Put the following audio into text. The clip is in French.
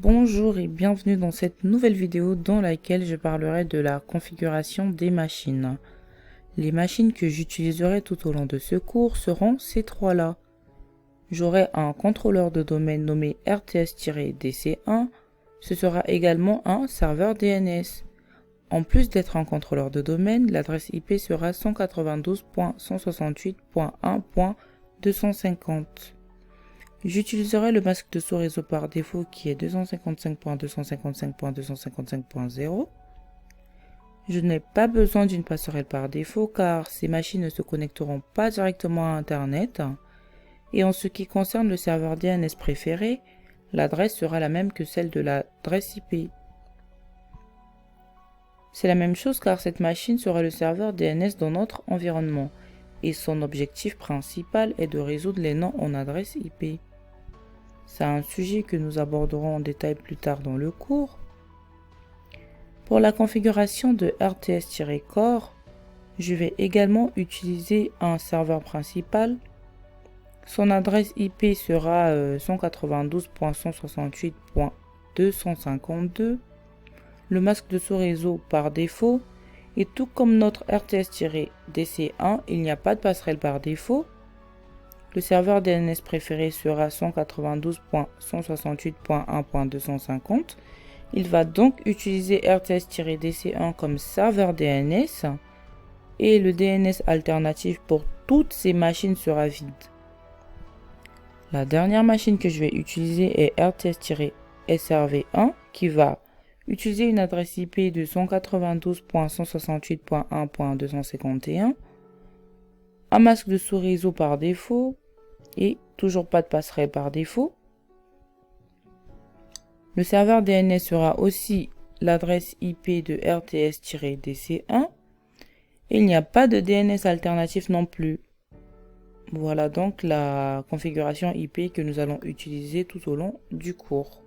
Bonjour et bienvenue dans cette nouvelle vidéo dans laquelle je parlerai de la configuration des machines. Les machines que j'utiliserai tout au long de ce cours seront ces trois-là. J'aurai un contrôleur de domaine nommé RTS-DC1. Ce sera également un serveur DNS. En plus d'être un contrôleur de domaine, l'adresse IP sera 192.168.1.250. J'utiliserai le masque de sous-réseau par défaut qui est 255.255.255.0. Je n'ai pas besoin d'une passerelle par défaut car ces machines ne se connecteront pas directement à Internet. Et en ce qui concerne le serveur DNS préféré, l'adresse sera la même que celle de l'adresse IP. C'est la même chose car cette machine sera le serveur DNS dans notre environnement et son objectif principal est de résoudre les noms en adresse IP. C'est un sujet que nous aborderons en détail plus tard dans le cours. Pour la configuration de RTS-Core, je vais également utiliser un serveur principal. Son adresse IP sera 192.168.252. Le masque de sous-réseau par défaut. Et tout comme notre RTS-DC1, il n'y a pas de passerelle par défaut. Le serveur DNS préféré sera 192.168.1.250. Il va donc utiliser RTS-DC1 comme serveur DNS et le DNS alternatif pour toutes ces machines sera vide. La dernière machine que je vais utiliser est RTS-SRV1 qui va utiliser une adresse IP de 192.168.1.251, un masque de sous-réseau par défaut et toujours pas de passerelle par défaut. Le serveur DNS sera aussi l'adresse IP de RTS-DC1 et il n'y a pas de DNS alternatif non plus. Voilà donc la configuration IP que nous allons utiliser tout au long du cours.